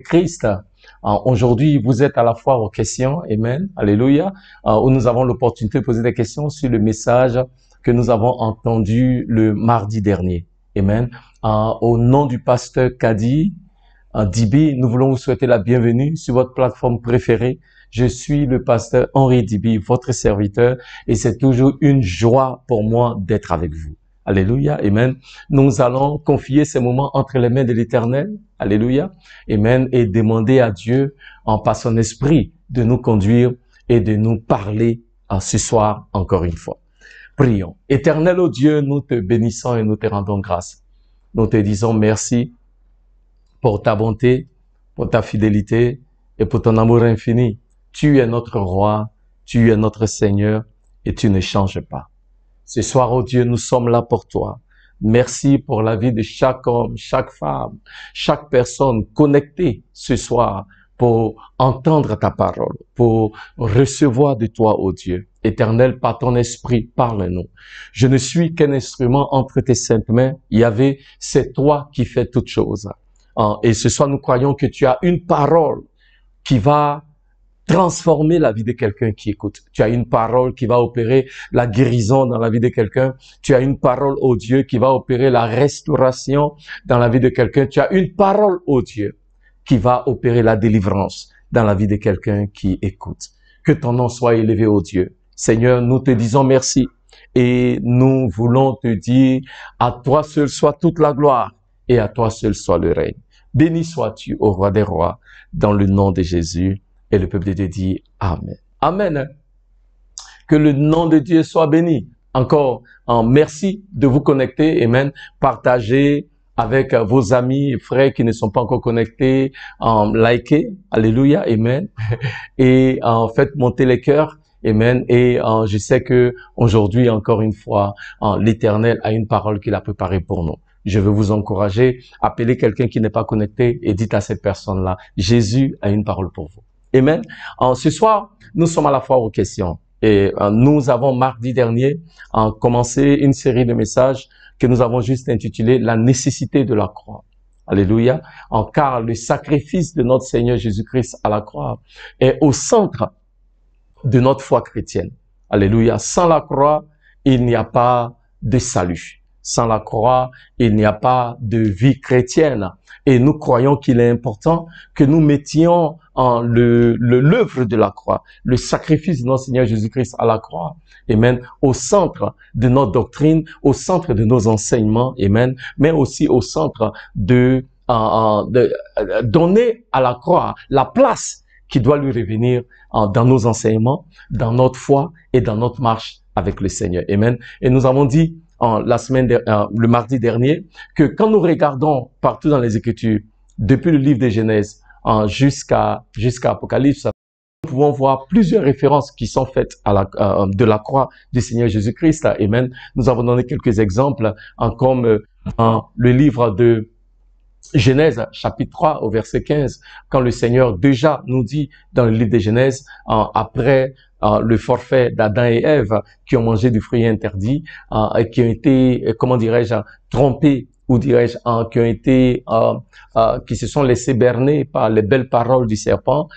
Christ. Aujourd'hui, vous êtes à la foire aux questions, Amen, Alléluia, où nous avons l'opportunité de poser des questions sur le message que nous avons entendu le mardi dernier, Amen. Au nom du pasteur Kadi Dibi, nous voulons vous souhaiter la bienvenue sur votre plateforme préférée. Je suis le pasteur Henri Dibi, votre serviteur, et c'est toujours une joie pour moi d'être avec vous. Alléluia, Amen. Nous allons confier ces moments entre les mains de l'Éternel, Alléluia, Amen, et demander à Dieu, par son esprit, de nous conduire et de nous parler ce soir encore une fois. Prions. Éternel, ô Dieu, nous te bénissons et nous te rendons grâce. Nous te disons merci pour ta bonté, pour ta fidélité et pour ton amour infini. Tu es notre roi, tu es notre Seigneur et tu ne changes pas. Ce soir, oh Dieu, nous sommes là pour toi. Merci pour la vie de chaque homme, chaque femme, chaque personne connectée ce soir pour entendre ta parole, pour recevoir de toi, oh Dieu. Éternel, par ton esprit, parle-nous. Je ne suis qu'un instrument entre tes saintes mains. Yahvé, c'est toi qui fais toutes choses. Et ce soir, nous croyons que tu as une parole qui va transformer la vie de quelqu'un qui écoute. Tu as une parole qui va opérer la guérison dans la vie de quelqu'un. Tu as une parole, ô Dieu, qui va opérer la restauration dans la vie de quelqu'un. Tu as une parole, ô Dieu, qui va opérer la délivrance dans la vie de quelqu'un qui écoute. Que ton nom soit élevé, ô Dieu. Seigneur, nous te disons merci et nous voulons te dire, à toi seul soit toute la gloire et à toi seul soit le règne. Béni sois-tu, ô roi des rois, dans le nom de Jésus. Et le peuple de Dieu dit Amen. Amen. Que le nom de Dieu soit béni. Encore, merci de vous connecter. Amen. Partagez avec vos amis et frères qui ne sont pas encore connectés. Likez. Alléluia. Amen. Et faites monter les cœurs. Amen. Et je sais que aujourd'hui, encore une fois, l'Éternel a une parole qu'il a préparée pour nous. Je veux vous encourager. Appelez quelqu'un qui n'est pas connecté et dites à cette personne-là, Jésus a une parole pour vous. Amen. Ce soir, nous sommes à la foire aux questions et nous avons mardi dernier commencé une série de messages que nous avons juste intitulé La nécessité de la croix. Alléluia. Car le sacrifice de notre Seigneur Jésus-Christ à la croix est au centre de notre foi chrétienne. Alléluia. Sans la croix, il n'y a pas de salut. Sans la croix, il n'y a pas de vie chrétienne. Et nous croyons qu'il est important que nous mettions en l'œuvre de la croix, le sacrifice de notre Seigneur Jésus-Christ à la croix, amen, au centre de notre doctrine, au centre de nos enseignements, amen, mais aussi au centre de donner à la croix la place qui doit lui revenir dans nos enseignements, dans notre foi et dans notre marche avec le Seigneur, amen. Et nous avons dit le mardi dernier, que quand nous regardons partout dans les Écritures, depuis le livre de Genèse jusqu'à Apocalypse, nous pouvons voir plusieurs références qui sont faites de la croix du Seigneur Jésus-Christ. Amen. Nous avons donné quelques exemples, comme dans le livre de Genèse, chapitre 3, au verset 15, quand le Seigneur déjà nous dit dans le livre de Genèse, après le forfait d'Adam et Ève qui ont mangé du fruit interdit, et qui ont été, comment dirais-je, trompés, ou dirais-je, qui se sont laissés berner par les belles paroles du serpent,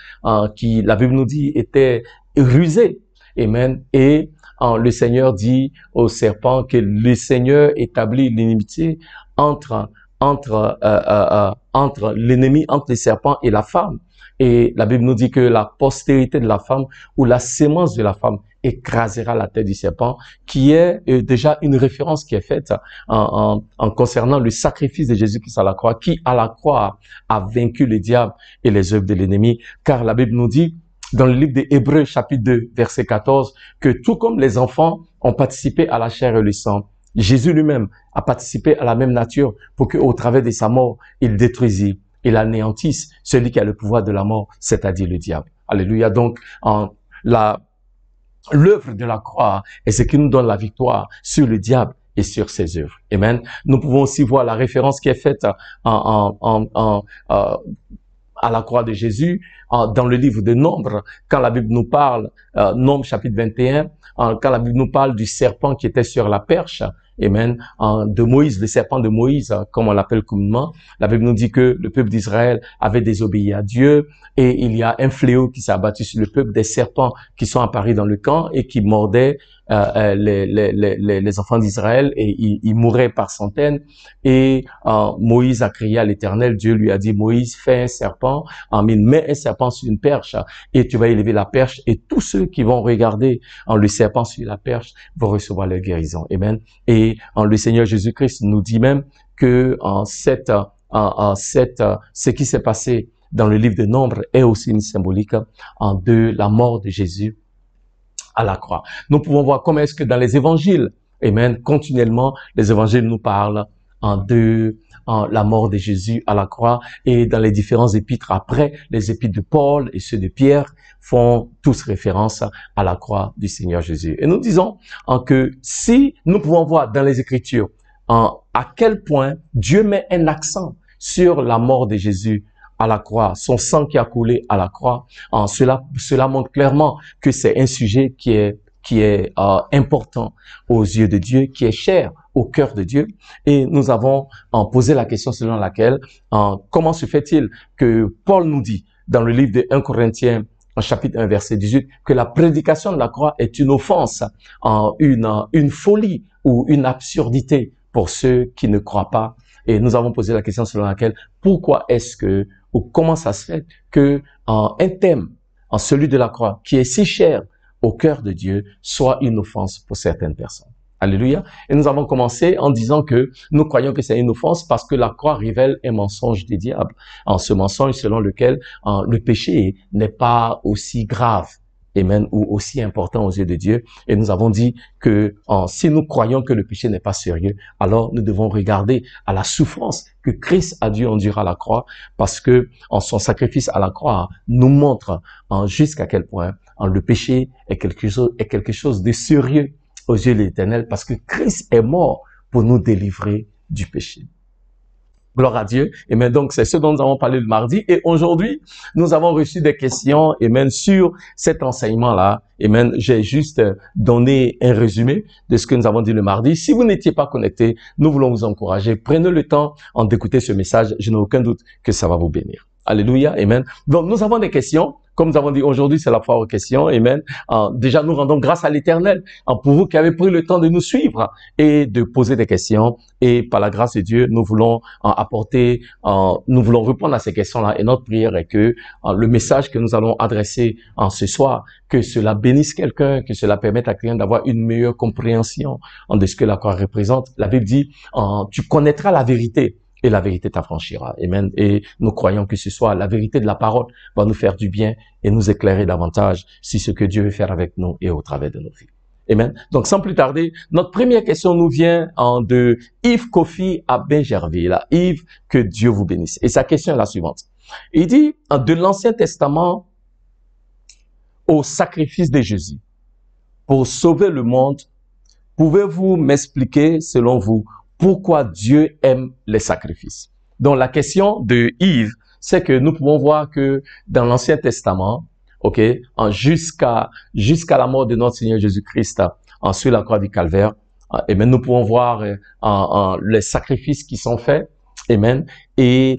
qui, la Bible nous dit, étaient rusés. Amen. Et le Seigneur dit au serpent que le Seigneur établit l'inimitié entre l'ennemi, entre le serpent et la femme. Et la Bible nous dit que la postérité de la femme ou la sémence de la femme écrasera la tête du serpent, qui est déjà une référence qui est faite en concernant le sacrifice de Jésus-Christ à la croix, qui à la croix a vaincu le diable et les œuvres de l'ennemi. Car la Bible nous dit dans le livre des Hébreux, chapitre 2, verset 14, que tout comme les enfants ont participé à la chair et le sang, Jésus lui-même a participé à la même nature pour qu'au travers de sa mort, il détruisisse, il anéantisse celui qui a le pouvoir de la mort, c'est-à-dire le diable. Alléluia. Donc, l'œuvre de la croix est ce qui nous donne la victoire sur le diable et sur ses œuvres. Amen. Nous pouvons aussi voir la référence qui est faite à la croix de Jésus, dans le livre de Nombres, quand la Bible nous parle, Nombres chapitre 21, quand la Bible nous parle du serpent qui était sur la perche, amen, de Moïse, le serpent de Moïse, comme on l'appelle communément. La Bible nous dit que le peuple d'Israël avait désobéi à Dieu et il y a un fléau qui s'est abattu sur le peuple, des serpents qui sont apparus dans le camp et qui mordaient les enfants d'Israël et ils mouraient par centaines. Et Moïse a crié à l'Éternel. Dieu lui a dit, Moïse, fais un serpent, mets un serpent sur une perche et tu vas élever la perche et tous ceux qui vont regarder le serpent sur la perche vont recevoir leur guérison. Amen. Et le Seigneur Jésus-Christ nous dit même que ce qui s'est passé dans le livre de Nombres est aussi une symbolique de la mort de Jésus à la croix. Nous pouvons voir comment est-ce que dans les évangiles, amen, continuellement, les évangiles nous parlent de la mort de Jésus à la croix et dans les différents épîtres après, les épîtres de Paul et ceux de Pierre font tous référence à la croix du Seigneur Jésus. Et nous disons que si nous pouvons voir dans les Écritures à quel point Dieu met un accent sur la mort de Jésus à la croix, son sang qui a coulé à la croix, cela montre clairement que c'est un sujet qui est important aux yeux de Dieu, qui est cher au cœur de Dieu. Et nous avons posé la question selon laquelle, comment se fait-il que Paul nous dit dans le livre de 1 Corinthiens, en chapitre 1, verset 18, que la prédication de la croix est une offense, une folie ou une absurdité pour ceux qui ne croient pas. Et nous avons posé la question selon laquelle, pourquoi est-ce que, ou comment ça se fait que un thème, celui de la croix, qui est si cher au cœur de Dieu, soit une offense pour certaines personnes. Alléluia. Et nous avons commencé en disant que nous croyons que c'est une offense parce que la croix révèle un mensonge du diable. Ce mensonge selon lequel le péché n'est pas aussi grave, amen, ou aussi important aux yeux de Dieu. Et nous avons dit que si nous croyons que le péché n'est pas sérieux, alors nous devons regarder à la souffrance que Christ a dû endurer à la croix, parce que son sacrifice à la croix nous montre jusqu'à quel point le péché est quelque chose de sérieux aux yeux de l'Éternel, parce que Christ est mort pour nous délivrer du péché. Gloire à Dieu. Et bien donc, c'est ce dont nous avons parlé le mardi. Et aujourd'hui, nous avons reçu des questions, et même sur cet enseignement-là. Et même, j'ai juste donné un résumé de ce que nous avons dit le mardi. Si vous n'étiez pas connecté, nous voulons vous encourager. Prenez le temps d'écouter ce message. Je n'ai aucun doute que ça va vous bénir. Alléluia. Amen. Donc, nous avons des questions. Comme nous avons dit aujourd'hui, c'est la foire aux questions. Amen. Déjà, nous rendons grâce à l'Éternel pour vous qui avez pris le temps de nous suivre et de poser des questions. Et par la grâce de Dieu, nous voulons nous voulons répondre à ces questions-là. Et notre prière est que le message que nous allons adresser ce soir, que cela bénisse quelqu'un, que cela permette à quelqu'un d'avoir une meilleure compréhension de ce que la croix représente. La Bible dit, tu connaîtras la vérité. Et la vérité t'affranchira. Amen. Et nous croyons que ce soit la vérité de la parole va nous faire du bien et nous éclairer davantage sur ce que Dieu veut faire avec nous et au travers de nos vies. Amen. Donc, sans plus tarder, notre première question nous vient de Yves Kofi à Benjerville. Yves, que Dieu vous bénisse. Et sa question est la suivante. Il dit, de l'Ancien Testament au sacrifice de Jésus pour sauver le monde, pouvez-vous m'expliquer, selon vous, pourquoi Dieu aime les sacrifices? Donc, la question de Yves, c'est que nous pouvons voir que dans l'Ancien Testament, jusqu'à la mort de notre Seigneur Jésus-Christ, sur la croix du Calvaire, amen, nous pouvons voir les sacrifices qui sont faits, amen. Et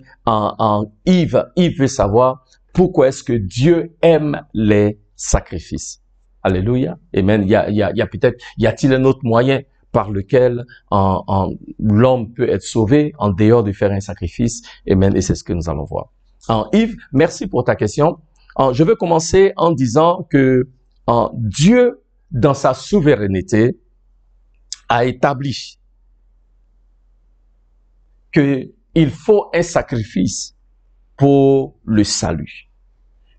Yves veut savoir pourquoi est-ce que Dieu aime les sacrifices. Alléluia. Amen. Y a-t-il un autre moyen par lequel l'homme peut être sauvé en dehors de faire un sacrifice? Amen. Et c'est ce que nous allons voir. Yves, merci pour ta question. Je veux commencer en disant que Dieu, dans sa souveraineté, a établi qu'il faut un sacrifice pour le salut.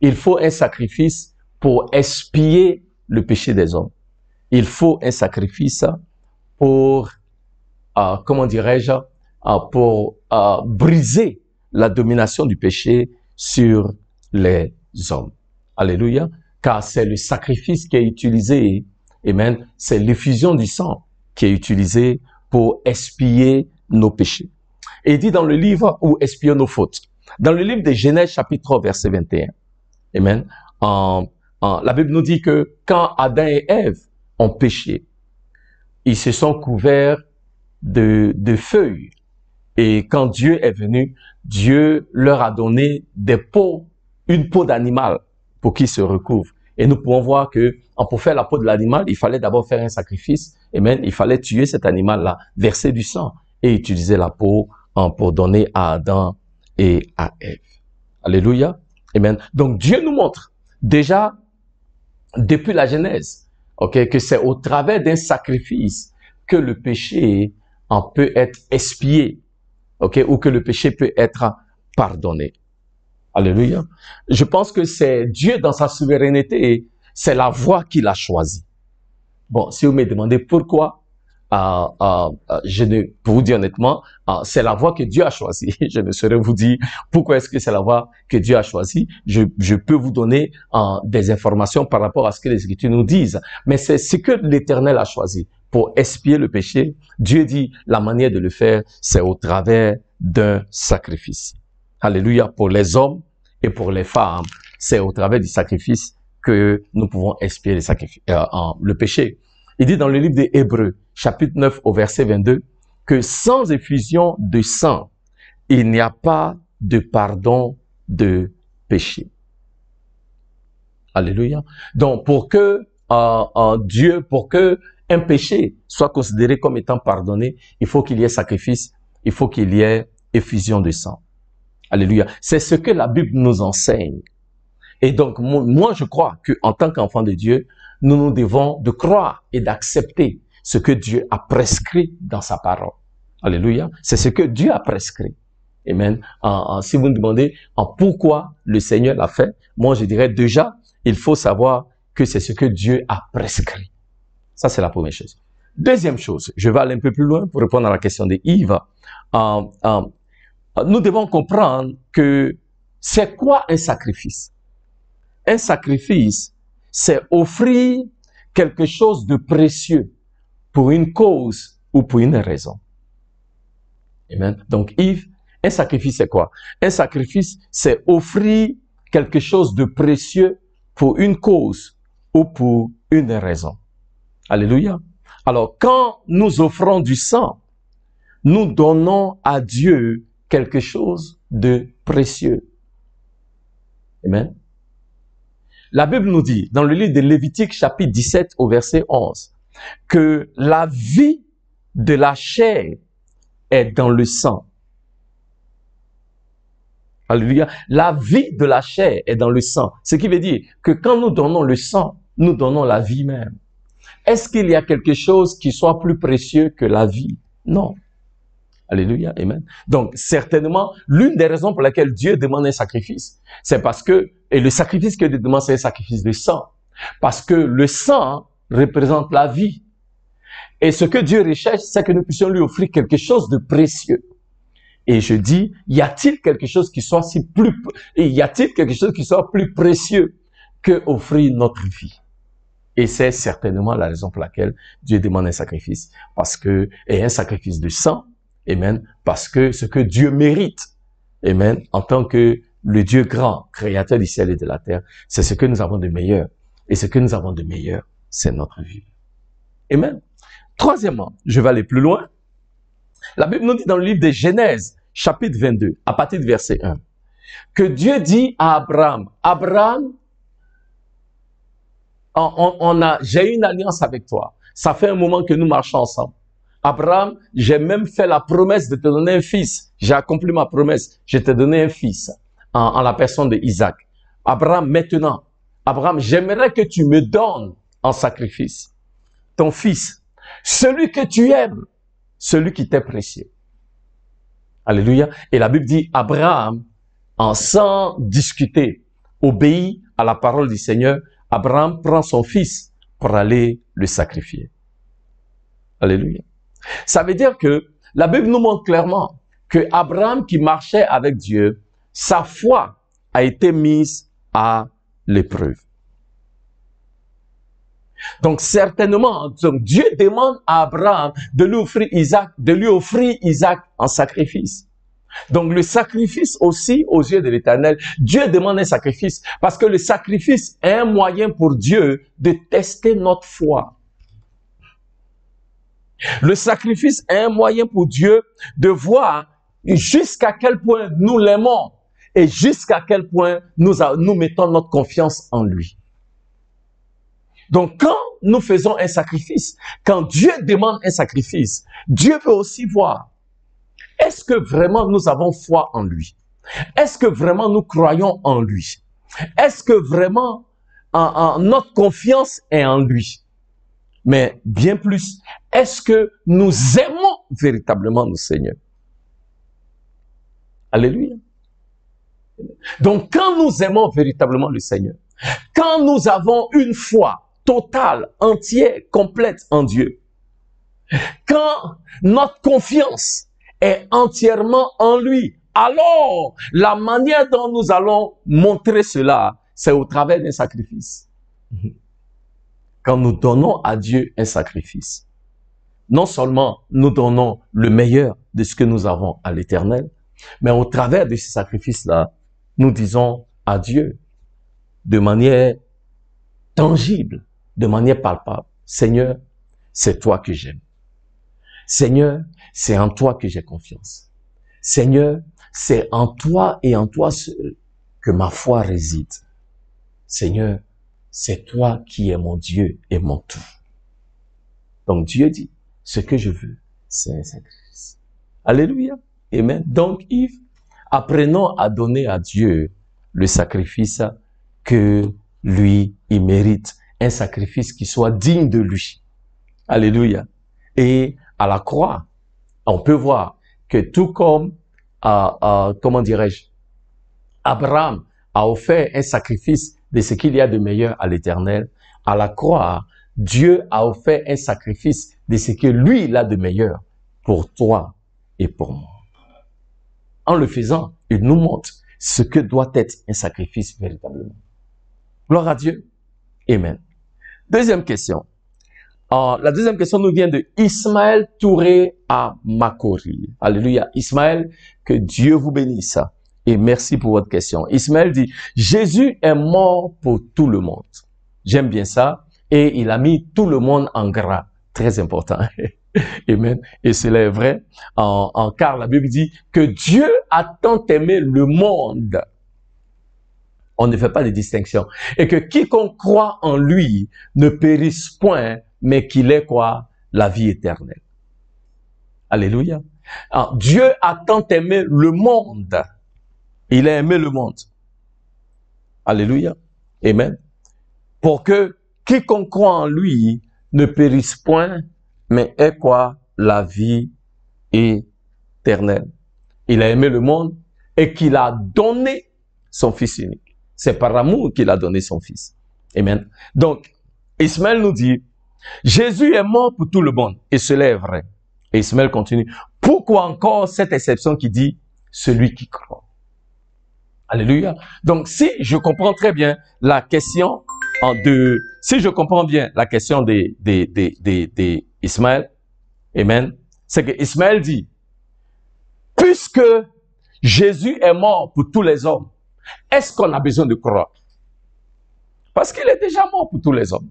Il faut un sacrifice pour expier le péché des hommes. Il faut un sacrifice pour, pour briser la domination du péché sur les hommes. Alléluia. Car c'est le sacrifice qui est utilisé, amen, c'est l'effusion du sang qui est utilisé pour expier nos péchés. Et il dit dans le livre où expier nos fautes. Dans le livre de Genèse chapitre 3 verset 21, amen, la Bible nous dit que quand Adam et Ève ont péché, ils se sont couverts de feuilles. Et quand Dieu est venu, Dieu leur a donné des peaux, une peau d'animal pour qu'ils se recouvrent. Et nous pouvons voir que pour faire la peau de l'animal, il fallait d'abord faire un sacrifice. Amen. Il fallait tuer cet animal-là, verser du sang et utiliser la peau pour donner à Adam et à Ève. Alléluia. Amen. Donc Dieu nous montre déjà depuis la Genèse, que c'est au travers d'un sacrifice que le péché peut être expié, ou que le péché peut être pardonné. Alléluia. Je pense que c'est Dieu dans sa souveraineté, c'est la voie qu'il a choisie. Bon, si vous me demandez pourquoi, pour vous dire honnêtement, c'est la voie que Dieu a choisie. Je ne saurais vous dire pourquoi est-ce que c'est la voie que Dieu a choisie. Je peux vous donner des informations par rapport à ce que les Écritures nous disent. Mais c'est ce que l'Éternel a choisi pour expier le péché. Dieu dit la manière de le faire, c'est au travers d'un sacrifice. Alléluia. Pour les hommes et pour les femmes, c'est au travers du sacrifice que nous pouvons expier le péché. Il dit dans le livre des Hébreux, chapitre 9 au verset 22, que sans effusion de sang, il n'y a pas de pardon de péché. Alléluia. Donc, pour que pour que un péché soit considéré comme étant pardonné, il faut qu'il y ait sacrifice, il faut qu'il y ait effusion de sang. Alléluia. C'est ce que la Bible nous enseigne. Et donc, moi, je crois qu'en tant qu'enfant de Dieu, nous devons de croire et d'accepter ce que Dieu a prescrit dans sa parole. Alléluia. C'est ce que Dieu a prescrit. Amen. Si vous me demandez pourquoi le Seigneur l'a fait, moi, je dirais déjà, il faut savoir que c'est ce que Dieu a prescrit. Ça, c'est la première chose. Deuxième chose, je vais aller un peu plus loin pour répondre à la question de Yves. Nous devons comprendre que c'est quoi un sacrifice? Un sacrifice, c'est offrir quelque chose de précieux pour une cause ou pour une raison. Amen. Donc, Yves, un sacrifice, c'est quoi? Un sacrifice, c'est offrir quelque chose de précieux pour une cause ou pour une raison. Alléluia. Alors, quand nous offrons du sang, nous donnons à Dieu quelque chose de précieux. Amen. La Bible nous dit, dans le livre de Lévitique, chapitre 17, au verset 11, que la vie de la chair est dans le sang. Alléluia. La vie de la chair est dans le sang. Ce qui veut dire que quand nous donnons le sang, nous donnons la vie même. Est-ce qu'il y a quelque chose qui soit plus précieux que la vie? Non. Alléluia, amen. Donc, certainement, l'une des raisons pour laquelle Dieu demande un sacrifice, c'est parce que, et le sacrifice que Dieu demande, c'est un sacrifice de sang. Parce que le sang représente la vie. Et ce que Dieu recherche, c'est que nous puissions lui offrir quelque chose de précieux. Et je dis, y a-t-il quelque chose qui soit plus précieux que offrir notre vie? Et c'est certainement la raison pour laquelle Dieu demande un sacrifice. Et un sacrifice de sang, amen, parce que ce que Dieu mérite, amen, en tant que le Dieu grand, créateur du ciel et de la terre, c'est ce que nous avons de meilleur. Et ce que nous avons de meilleur, c'est notre vie. Amen. Troisièmement, je vais aller plus loin. La Bible nous dit dans le livre de Genèse, chapitre 22, à partir du verset 1, que Dieu dit à Abraham, Abraham, j'ai une alliance avec toi. Ça fait un moment que nous marchons ensemble. Abraham, j'ai même fait la promesse de te donner un fils. J'ai accompli ma promesse. Je t'ai donné un fils en la personne de Isaac. Abraham, maintenant, Abraham, j'aimerais que tu me donnes en sacrifice ton fils, celui que tu aimes, celui qui t'est précieux. Alléluia. Et la Bible dit, Abraham, sans discuter, obéit à la parole du Seigneur. Abraham prend son fils pour aller le sacrifier. Alléluia. Ça veut dire que la Bible nous montre clairement que Abraham qui marchait avec Dieu, sa foi a été mise à l'épreuve. Donc certainement, Dieu demande à Abraham de lui offrir Isaac en sacrifice. Donc le sacrifice aussi aux yeux de l'Éternel, Dieu demande un sacrifice parce que le sacrifice est un moyen pour Dieu de tester notre foi. Le sacrifice est un moyen pour Dieu de voir jusqu'à quel point nous l'aimons et jusqu'à quel point nous mettons notre confiance en lui. Donc, quand nous faisons un sacrifice, quand Dieu demande un sacrifice, Dieu veut aussi voir, est-ce que vraiment nous avons foi en lui? Est-ce que vraiment nous croyons en lui? Est-ce que vraiment notre confiance est en lui? Mais bien plus, est-ce que nous aimons véritablement nos seigneurs? Alléluia. Donc, quand nous aimons véritablement le Seigneur, quand nous avons une foi totale, entière, complète en Dieu, quand notre confiance est entièrement en lui, alors la manière dont nous allons montrer cela, c'est au travers d'un sacrifice. Quand nous donnons à Dieu un sacrifice, non seulement nous donnons le meilleur de ce que nous avons à l'Éternel, mais au travers de ce sacrifice-là, nous disons à Dieu de manière tangible, de manière palpable, Seigneur, c'est toi que j'aime. Seigneur, c'est en toi que j'ai confiance. Seigneur, c'est en toi et en toi seul que ma foi réside. Seigneur, c'est toi qui es mon Dieu et mon tout. Donc Dieu dit, ce que je veux, c'est un sacrifice. Alléluia. Amen. Donc Yves, apprenons à donner à Dieu le sacrifice que lui, il mérite. Un sacrifice qui soit digne de lui. Alléluia. Et à la croix, on peut voir que tout comme, comment dirais-je, Abraham a offert un sacrifice de ce qu'il y a de meilleur à l'Éternel, à la croix, Dieu a offert un sacrifice de ce que lui, il a de meilleur pour toi et pour moi. En le faisant, il nous montre ce que doit être un sacrifice véritablement. Gloire à Dieu. Amen. Deuxième question. La deuxième question nous vient de Ismaël Touré à Makori. Alléluia. Ismaël, que Dieu vous bénisse. Et merci pour votre question. Ismaël dit, Jésus est mort pour tout le monde. J'aime bien ça. Et il a mis tout le monde en gras. Très important. Amen. Et cela est vrai. Car la Bible dit que Dieu a tant aimé le monde. On ne fait pas de distinction. Et que quiconque croit en lui ne périsse point, mais qu'il ait quoi? La vie éternelle. Alléluia. Alors, Dieu a tant aimé le monde. Il a aimé le monde. Alléluia. Amen. Pour que quiconque croit en lui ne périsse point, mais ait quoi? La vie éternelle. Il a aimé le monde et qu'il a donné son Fils unique. C'est par amour qu'il a donné son Fils. Amen. Donc, Ismaël nous dit, Jésus est mort pour tout le monde. Et cela est vrai. Et Ismaël continue. Pourquoi encore cette exception qui dit, celui qui croit? Alléluia. Donc, si je comprends très bien la question si je comprends bien la question d'Ismaël, amen, c'est que Ismaël dit, puisque Jésus est mort pour tous les hommes, est-ce qu'on a besoin de croire? Parce qu'il est déjà mort pour tous les hommes.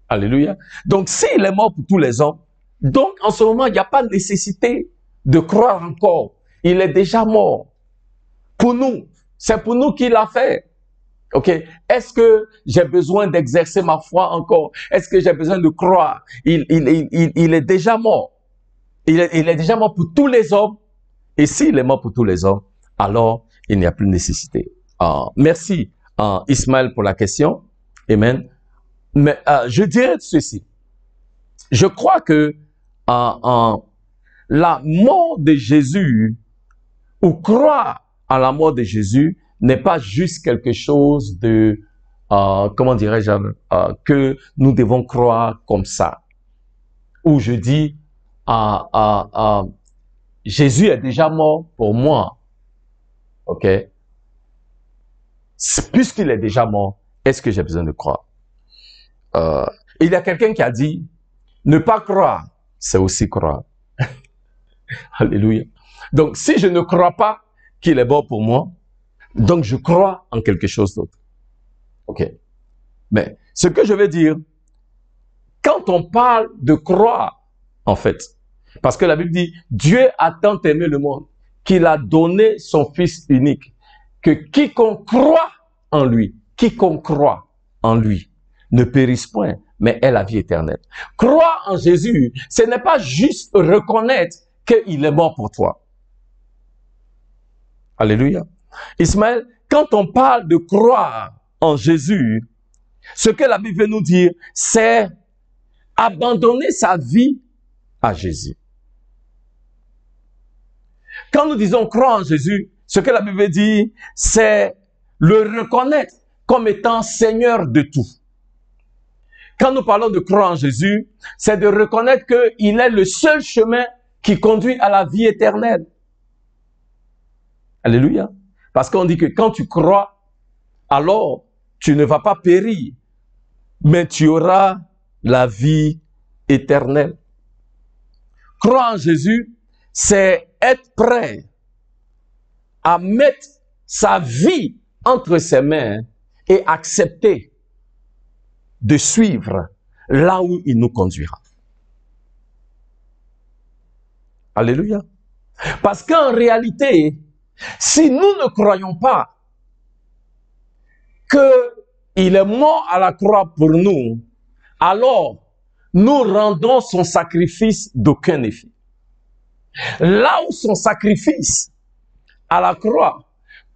Alléluia. Donc, s'il est mort pour tous les hommes, donc en ce moment, il n'y a pas de nécessité de croire encore. Il est déjà mort. Pour nous. C'est pour nous qu'il l'a fait. Ok? Est-ce que j'ai besoin d'exercer ma foi encore? Est-ce que j'ai besoin de croire? Il est déjà mort. Il est déjà mort pour tous les hommes. Et s'il est mort pour tous les hommes, alors il n'y a plus de nécessité. Merci Ismaël pour la question. Amen. Mais je dirais ceci. Je crois que la mort de Jésus ou croire à la mort de Jésus n'est pas juste quelque chose de, comment dirais-je, que nous devons croire comme ça. Ou je dis, Jésus est déjà mort pour moi. Ok? Puisqu'il est déjà mort, est-ce que j'ai besoin de croire? Il y a quelqu'un qui a dit, ne pas croire, c'est aussi croire. Alléluia. Donc, si je ne crois pas qu'il est mort pour moi, donc je crois en quelque chose d'autre. Ok. Mais ce que je veux dire, quand on parle de croire en fait. Parce que la Bible dit, Dieu a tant aimé le monde qu'il a donné son Fils unique, que quiconque croit en lui ne périsse point, mais ait la vie éternelle. Croire en Jésus, ce n'est pas juste reconnaître qu'il est mort pour toi. Alléluia. Ismaël, quand on parle de croire en Jésus, ce que la Bible veut nous dire, c'est abandonner sa vie à Jésus. Quand nous disons croire en Jésus, ce que la Bible dit, c'est le reconnaître comme étant Seigneur de tout. Quand nous parlons de croire en Jésus, c'est de reconnaître qu'il est le seul chemin qui conduit à la vie éternelle. Alléluia. Parce qu'on dit que quand tu crois, alors tu ne vas pas périr, mais tu auras la vie éternelle. Croire en Jésus, c'est être prêt à mettre sa vie entre ses mains et accepter de suivre là où il nous conduira. Alléluia. Parce qu'en réalité, si nous ne croyons pas qu'il est mort à la croix pour nous, alors nous rendons son sacrifice d'aucun effet. Là où son sacrifice à la croix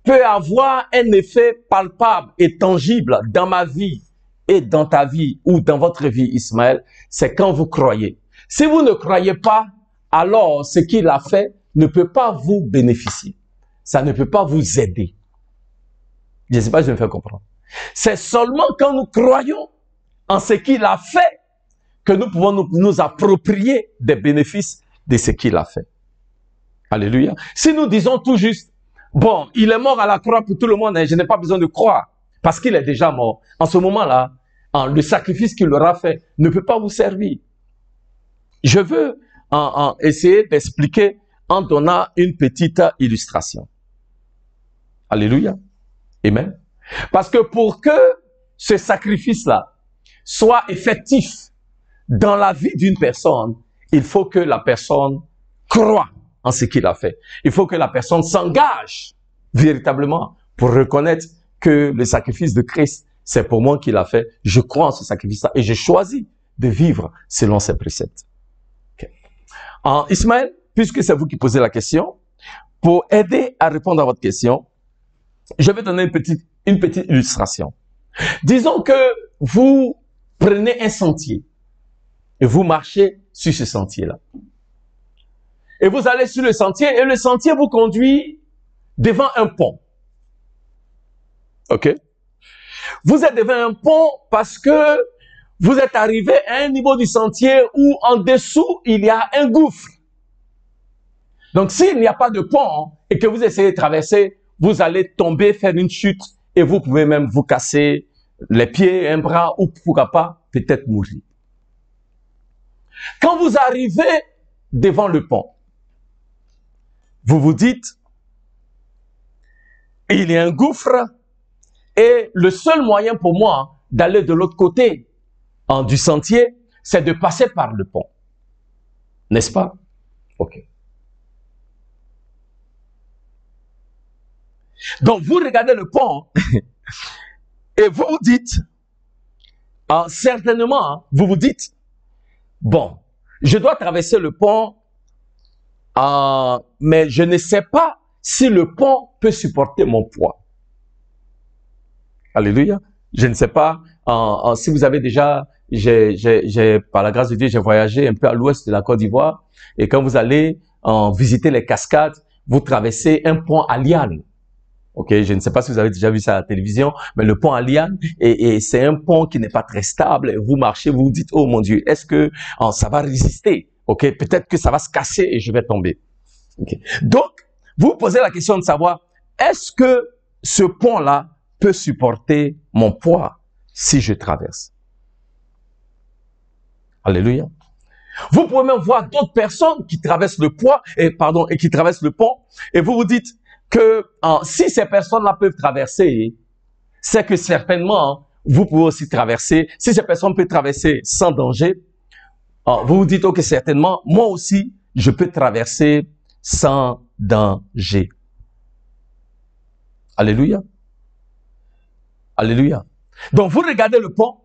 peut avoir un effet palpable et tangible dans ma vie et dans ta vie ou dans votre vie, Ismaël, c'est quand vous croyez. Si vous ne croyez pas, alors ce qu'il a fait ne peut pas vous bénéficier. Ça ne peut pas vous aider. Je ne sais pas si je me fais comprendre. C'est seulement quand nous croyons en ce qu'il a fait que nous pouvons nous approprier des bénéfices de ce qu'il a fait. Alléluia. Si nous disons tout juste, bon, il est mort à la croix pour tout le monde et je n'ai pas besoin de croire parce qu'il est déjà mort. En ce moment-là, le sacrifice qu'il aura fait ne peut pas vous servir. Je veux essayer d'expliquer en donnant une petite illustration. Alléluia. Amen. Parce que pour que ce sacrifice-là soit effectif dans la vie d'une personne, il faut que la personne croie en ce qu'il a fait. Il faut que la personne s'engage véritablement pour reconnaître que le sacrifice de Christ, c'est pour moi qu'il a fait. Je crois en ce sacrifice-là et je choisis de vivre selon ses préceptes. Okay. Ismaël, puisque c'est vous qui posez la question, pour aider à répondre à votre question, je vais donner une petite illustration. Disons que vous prenez un sentier et vous marchez sur ce sentier-là. Et vous allez sur le sentier et le sentier vous conduit devant un pont. OK? Vous êtes devant un pont parce que vous êtes arrivé à un niveau du sentier où en dessous, il y a un gouffre. Donc, s'il n'y a pas de pont et que vous essayez de traverser, vous allez tomber, faire une chute et vous pouvez même vous casser les pieds, un bras ou pourquoi pas, peut-être mourir. Quand vous arrivez devant le pont, vous vous dites, il y a un gouffre et le seul moyen pour moi d'aller de l'autre côté du sentier, c'est de passer par le pont. N'est-ce pas? OK. Donc, vous regardez le pont et vous vous dites, certainement, vous vous dites, bon, je dois traverser le pont, mais je ne sais pas si le pont peut supporter mon poids. Alléluia. Je ne sais pas si vous avez déjà, par la grâce de Dieu, j'ai voyagé un peu à l'ouest de la Côte d'Ivoire et quand vous allez visiter les cascades, vous traversez un pont à liane. Ok, je ne sais pas si vous avez déjà vu ça à la télévision, mais le pont à liane, et c'est un pont qui n'est pas très stable. Vous marchez, vous vous dites, oh mon Dieu, est-ce que ça va résister? Ok, peut-être que ça va se casser et je vais tomber. Okay. Donc, vous vous posez la question de savoir, est-ce que ce pont-là peut supporter mon poids si je traverse? Alléluia. Vous pouvez même voir d'autres personnes qui traversent le et qui traversent le pont, et vous vous dites que si ces personnes-là peuvent traverser, c'est que certainement vous pouvez aussi traverser. Si ces personnes peuvent traverser sans danger, vous vous dites, ok, certainement, moi aussi, je peux traverser sans danger. Alléluia. Alléluia. Donc, vous regardez le pont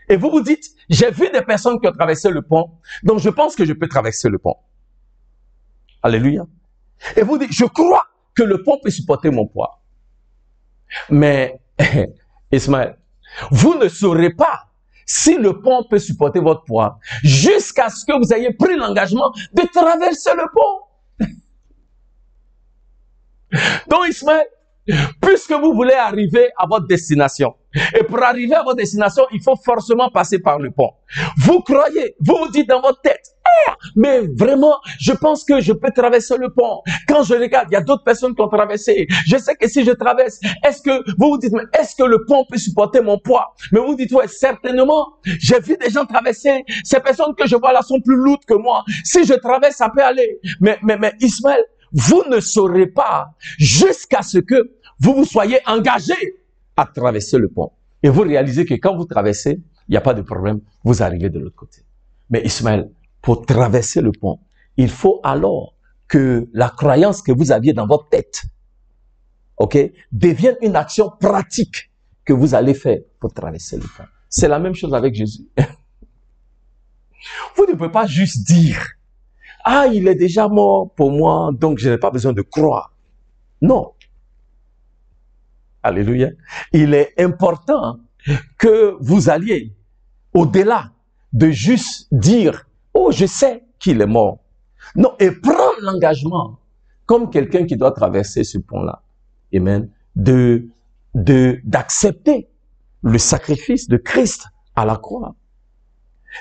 et vous vous dites, j'ai vu des personnes qui ont traversé le pont, donc je pense que je peux traverser le pont. Alléluia. Et vous dites, je crois que le pont peut supporter mon poids. Mais, Ismaël, vous ne saurez pas si le pont peut supporter votre poids jusqu'à ce que vous ayez pris l'engagement de traverser le pont. Donc, Ismaël, puisque vous voulez arriver à votre destination, et pour arriver à votre destination, il faut forcément passer par le pont. Vous croyez, vous vous dites dans votre tête, mais vraiment, je pense que je peux traverser le pont. Quand je regarde, il y a d'autres personnes qui ont traversé. Je sais que si je traverse, est-ce que, vous vous dites, mais est-ce que le pont peut supporter mon poids? Mais vous dites, ouais, certainement, j'ai vu des gens traverser. Ces personnes que je vois là sont plus lourdes que moi. Si je traverse, ça peut aller. Mais Ismaël, vous ne saurez pas jusqu'à ce que vous soyez engagé à traverser le pont. Et vous réalisez que quand vous traversez, il n'y a pas de problème, vous arrivez de l'autre côté. Mais Ismaël, pour traverser le pont, il faut alors que la croyance que vous aviez dans votre tête, ok, devienne une action pratique que vous allez faire pour traverser le pont. C'est la même chose avec Jésus. Vous ne pouvez pas juste dire, ah, il est déjà mort pour moi, donc je n'ai pas besoin de croire. Non. Alléluia. Il est important que vous alliez au-delà de juste dire, oh, je sais qu'il est mort. Non, et prendre l'engagement comme quelqu'un qui doit traverser ce pont-là. Amen. D'accepter le sacrifice de Christ à la croix.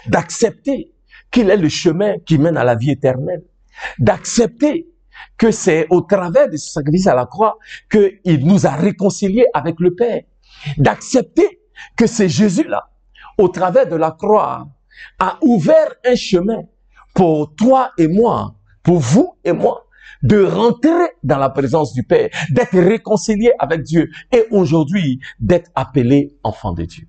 D'accepter qu'il est le chemin qui mène à la vie éternelle. D'accepter que c'est au travers de ce sacrifice à la croix qu'il nous a réconciliés avec le Père. D'accepter que c'est Jésus-là, au travers de la croix, a ouvert un chemin pour toi et moi, pour vous et moi, de rentrer dans la présence du Père, d'être réconciliés avec Dieu et aujourd'hui d'être appelés enfants de Dieu.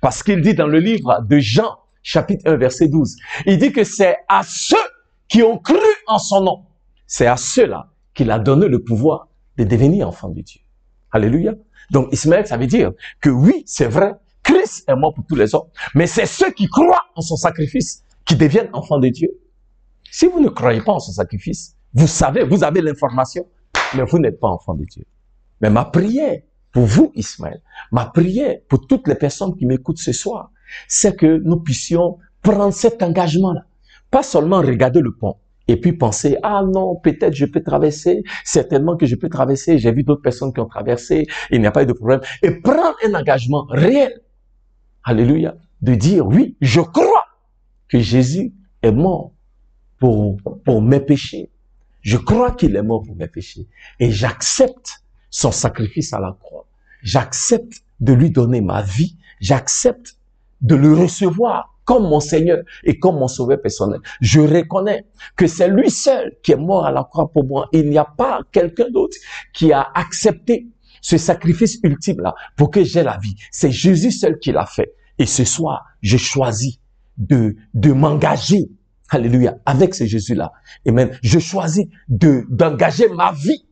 Parce qu'il dit dans le livre de Jean, chapitre 1, verset 12, il dit que c'est à ceux qui ont cru en son nom, c'est à ceux-là qu'il a donné le pouvoir de devenir enfants de Dieu. Alléluia. Donc Ismaël, ça veut dire que oui, c'est vrai, Christ est mort pour tous les hommes, mais c'est ceux qui croient en son sacrifice qui deviennent enfants de Dieu. Si vous ne croyez pas en son sacrifice, vous savez, vous avez l'information, mais vous n'êtes pas enfant de Dieu. Mais ma prière pour vous, Ismaël, ma prière pour toutes les personnes qui m'écoutent ce soir, c'est que nous puissions prendre cet engagement-là. Pas seulement regarder le pont et puis penser, ah non, peut-être je peux traverser, certainement que je peux traverser, j'ai vu d'autres personnes qui ont traversé, il n'y a pas eu de problème. Et prendre un engagement réel, alléluia, de dire, oui, je crois que Jésus est mort pour mes péchés. Je crois qu'il est mort pour mes péchés. Et j'accepte son sacrifice à la croix. J'accepte de lui donner ma vie. J'accepte de le recevoir comme mon Seigneur et comme mon Sauveur personnel. Je reconnais que c'est lui seul qui est mort à la croix pour moi. Il n'y a pas quelqu'un d'autre qui a accepté ce sacrifice ultime-là pour que j'ai la vie. C'est Jésus seul qui l'a fait. Et ce soir, je choisis de m'engager, alléluia, avec ce Jésus-là. Et même, je choisis d'engager ma vie,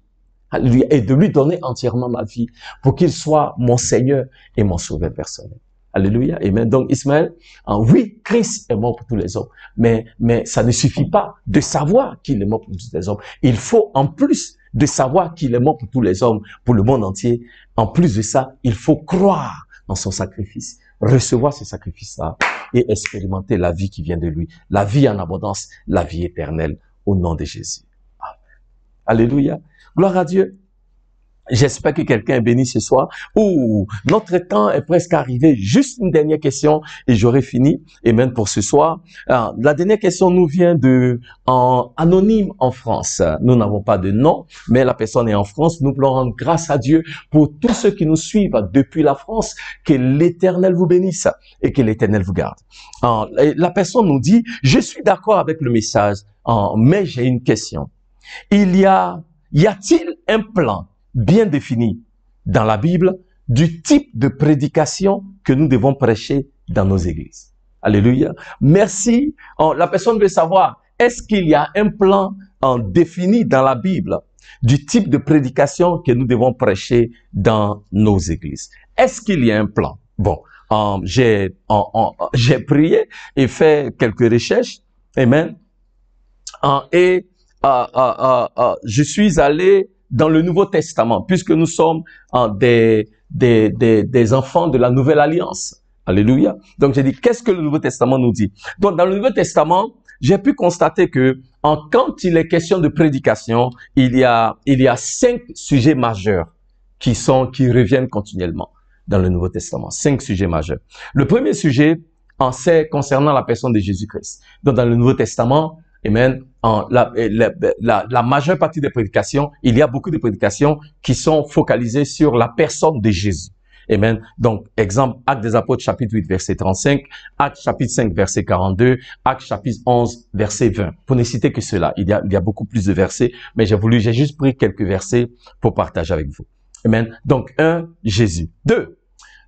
alléluia, et de lui donner entièrement ma vie pour qu'il soit mon Seigneur et mon Sauveur personnel. Alléluia. Amen. Donc, Ismaël, oui, Christ est mort pour tous les hommes, mais ça ne suffit pas de savoir qu'il est mort pour tous les hommes. Il faut, en plus de savoir qu'il est mort pour tous les hommes, pour le monde entier, en plus de ça, il faut croire en son sacrifice, recevoir ce sacrifice-là et expérimenter la vie qui vient de lui, la vie en abondance, la vie éternelle, au nom de Jésus. Amen. Alléluia. Gloire à Dieu. J'espère que quelqu'un est béni ce soir. Ouh, notre temps est presque arrivé. Juste une dernière question et j'aurai fini. Et même pour ce soir. Alors, la dernière question nous vient anonyme en France. Nous n'avons pas de nom, mais la personne est en France. Nous voulons rendre grâce à Dieu pour tous ceux qui nous suivent depuis la France. Que l'Éternel vous bénisse et que l'Éternel vous garde. Alors, la personne nous dit, je suis d'accord avec le message, mais j'ai une question. Y a-t-il un plan bien défini dans la Bible du type de prédication que nous devons prêcher dans nos églises? Alléluia. Merci. La personne veut savoir, est-ce qu'il y a un plan défini dans la Bible du type de prédication que nous devons prêcher dans nos églises? Est-ce qu'il y a un plan? Bon, j'ai prié et fait quelques recherches. Amen. Je suis allé dans le Nouveau Testament, puisque nous sommes des enfants de la Nouvelle Alliance. Alléluia. Donc, j'ai dit, qu'est-ce que le Nouveau Testament nous dit? Donc, dans le Nouveau Testament, j'ai pu constater que quand il est question de prédication, il y a 5 sujets majeurs qui reviennent continuellement dans le Nouveau Testament. 5 sujets majeurs. Le premier sujet, c'est concernant la personne de Jésus-Christ. Donc, dans le Nouveau Testament, amen, la majeure partie des prédications, il y a beaucoup de prédications qui sont focalisées sur la personne de Jésus. Amen. Donc, exemple, Actes des Apôtres, chapitre 8, verset 35, Actes chapitre 5, verset 42, Actes chapitre 11, verset 20. Pour ne citer que cela, il y a beaucoup plus de versets, mais j'ai juste pris quelques versets pour partager avec vous. Amen. Donc, 1, Jésus. 2,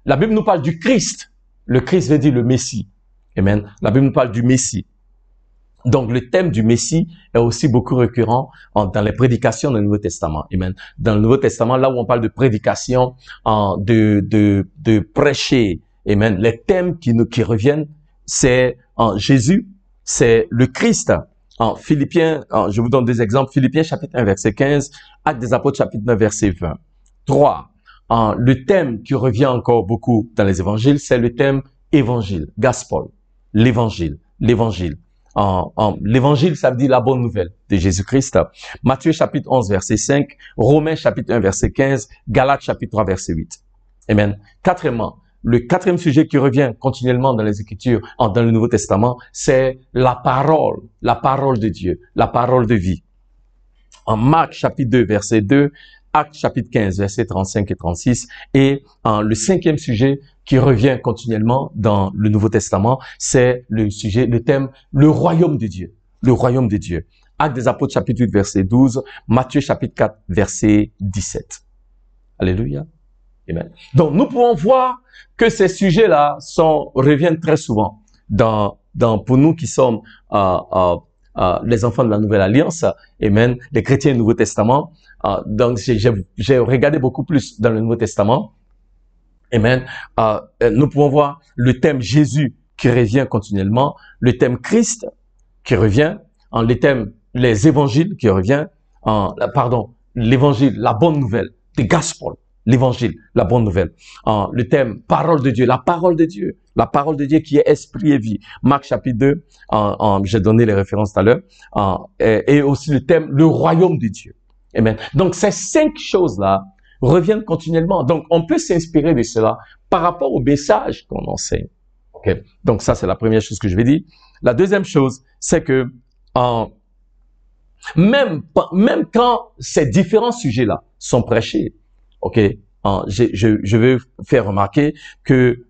la Bible nous parle du Christ. Le Christ veut dire le Messie. Amen. La Bible nous parle du Messie. Donc, le thème du Messie est aussi beaucoup récurrent dans les prédications du Nouveau Testament. Amen. Dans le Nouveau Testament, là où on parle de prédication, de prêcher, amen, les thèmes qui reviennent, c'est Jésus, c'est le Christ. En Philippiens, je vous donne des exemples. Philippiens chapitre 1, verset 15, Actes des Apôtres chapitre 9, verset 20. 3. Le thème qui revient encore beaucoup dans les évangiles, c'est le thème évangile, gospel, l'évangile, l'évangile. L'évangile, ça veut dire la bonne nouvelle de Jésus-Christ. Matthieu chapitre 11, verset 5, Romains chapitre 1, verset 15, Galates chapitre 3, verset 8. Amen. Quatrièmement, le quatrième sujet qui revient continuellement dans les Écritures, dans le Nouveau Testament, c'est la parole de Dieu, la parole de vie. En Marc chapitre 2, verset 2, Actes chapitre 15, versets 35 et 36. Et le cinquième sujet qui revient continuellement dans le Nouveau Testament, c'est le thème, le royaume de Dieu. Le royaume de Dieu. Actes des Apôtres chapitre 8, verset 12, Matthieu chapitre 4, verset 17. Alléluia. Amen. Donc, nous pouvons voir que ces sujets-là reviennent très souvent pour nous qui sommes les enfants de la Nouvelle Alliance, amen, les chrétiens du Nouveau Testament. Donc, j'ai regardé beaucoup plus dans le Nouveau Testament. Amen. Nous pouvons voir le thème Jésus qui revient continuellement, le thème Christ qui revient, les évangiles qui revient, l'évangile, la bonne nouvelle, the gospel, l'évangile, la bonne nouvelle. Le thème parole de Dieu, la parole de Dieu qui est esprit et vie. Marc chapitre 2, j'ai donné les références tout à l'heure, et aussi le thème le royaume de Dieu. Amen. Donc, ces 5 choses-là reviennent continuellement. Donc, on peut s'inspirer de cela par rapport au message qu'on enseigne. Okay. Donc, ça, c'est la première chose que je vais dire. La deuxième chose, c'est que même quand ces différents sujets-là sont prêchés, ok, je veux faire remarquer que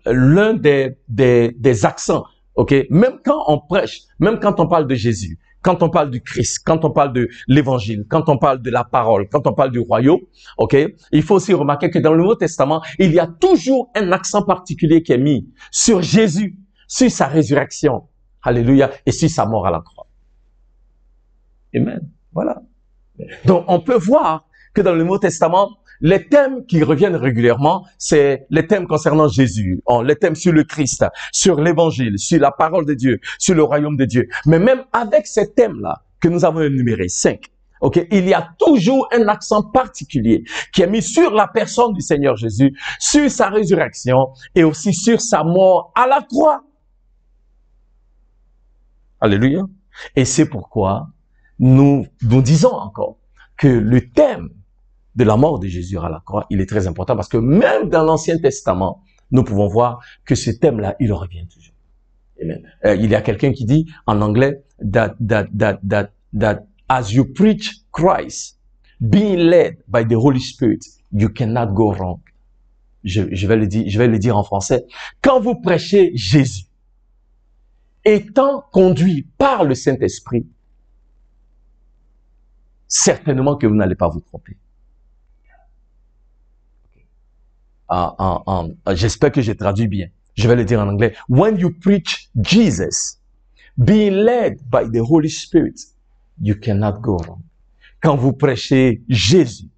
l'un des accents, ok, même quand on prêche, même quand on parle de Jésus, quand on parle du Christ, quand on parle de l'évangile, quand on parle de la parole, quand on parle du royaume, ok, il faut aussi remarquer que dans le Nouveau Testament, il y a toujours un accent particulier qui est mis sur Jésus, sur sa résurrection, alléluia, et sur sa mort à la croix. Amen. Voilà. Donc, on peut voir que dans le Nouveau Testament, les thèmes qui reviennent régulièrement, c'est les thèmes concernant Jésus, les thèmes sur le Christ, sur l'évangile, sur la parole de Dieu, sur le royaume de Dieu. Mais même avec ces thèmes-là que nous avons énumérés, 5, ok, il y a toujours un accent particulier qui est mis sur la personne du Seigneur Jésus, sur sa résurrection et aussi sur sa mort à la croix. Alléluia. Et c'est pourquoi nous disons encore que le thème de la mort de Jésus à la croix, il est très important parce que même dans l'Ancien Testament, nous pouvons voir que ce thème-là, il revient toujours. Amen. Il y a quelqu'un qui dit en anglais that as you preach Christ, being led by the Holy Spirit, you cannot go wrong. Je vais le dire en français. Quand vous prêchez Jésus, étant conduit par le Saint-Esprit, certainement que vous n'allez pas vous tromper. J'espère que j'ai traduit bien. Je vais le dire en anglais. When you preach Jesus, being led by the Holy Spirit, you cannot go wrong. Quand vous prêchez Jésus,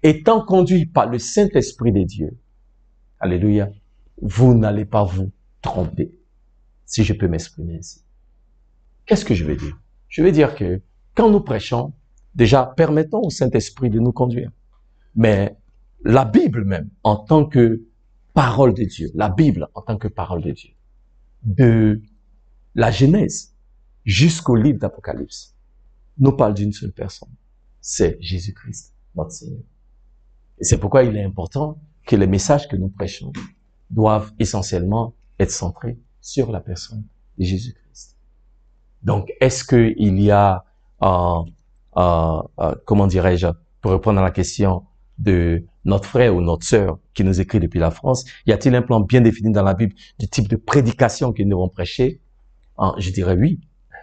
étant conduit par le Saint-Esprit de Dieu, alléluia, vous n'allez pas vous tromper, si je peux m'exprimer ainsi. Qu'est-ce que je veux dire? Je veux dire que quand nous prêchons, déjà, permettons au Saint-Esprit de nous conduire. Mais la Bible même, en tant que parole de Dieu, la Bible en tant que parole de Dieu, de la Genèse jusqu'au livre d'Apocalypse, nous parle d'une seule personne. C'est Jésus-Christ, notre Seigneur. Et c'est pourquoi il est important que les messages que nous prêchons doivent essentiellement être centrés sur la personne de Jésus-Christ. Donc, est-ce qu'il y a, comment dirais-je, pour répondre à la question de notre frère ou notre sœur qui nous écrit depuis la France, y a-t-il un plan bien défini dans la Bible du type de prédication que nous devons prêcher? Je dirais oui.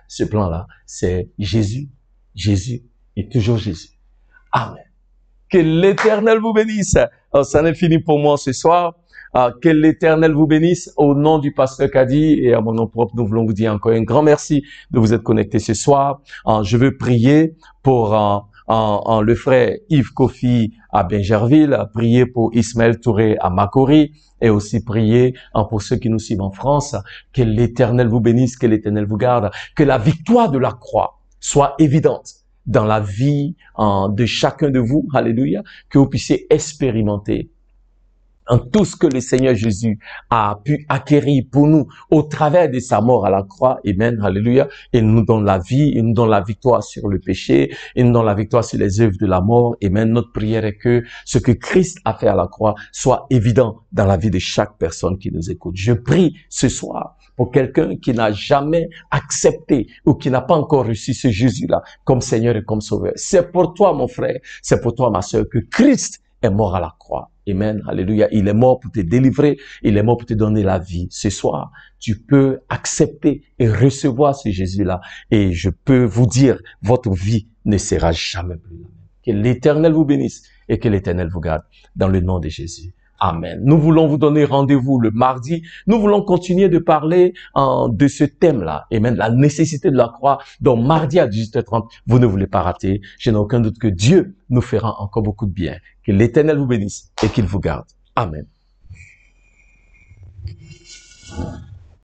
Ce plan-là, c'est Jésus. Jésus et toujours Jésus. Amen. Que l'Éternel vous bénisse. Ça n'est fini pour moi ce soir. Que l'Éternel vous bénisse. Au nom du pasteur Kadi et à mon nom propre, nous voulons vous dire encore un grand merci de vous être connectés ce soir. Je veux prier pour le frère Yves Kofi à Bingerville, prier pour Ismaël Touré à Makori et aussi prier pour ceux qui nous suivent en France. Que l'Éternel vous bénisse, que l'Éternel vous garde, que la victoire de la croix soit évidente dans la vie de chacun de vous, alléluia, que vous puissiez expérimenter en tout ce que le Seigneur Jésus a pu acquérir pour nous au travers de sa mort à la croix. Amen, alléluia. Il nous donne la vie, il nous donne la victoire sur le péché, il nous donne la victoire sur les œuvres de la mort. Amen. Notre prière est que ce que Christ a fait à la croix soit évident dans la vie de chaque personne qui nous écoute. Je prie ce soir pour quelqu'un qui n'a jamais accepté ou qui n'a pas encore reçu ce Jésus-là comme Seigneur et comme Sauveur. C'est pour toi, mon frère, c'est pour toi, ma sœur, que Christ est mort à la croix. Amen. Alléluia. Il est mort pour te délivrer. Il est mort pour te donner la vie. Ce soir, tu peux accepter et recevoir ce Jésus-là. Et je peux vous dire, votre vie ne sera jamais plus la même. Que l'Éternel vous bénisse et que l'Éternel vous garde dans le nom de Jésus. Amen. Nous voulons vous donner rendez-vous le mardi. Nous voulons continuer de parler de ce thème-là. Amen. La nécessité de la croix. Donc, mardi à 18h30, vous ne voulez pas rater. Je n'ai aucun doute que Dieu nous fera encore beaucoup de bien. Que l'Éternel vous bénisse et qu'il vous garde. Amen.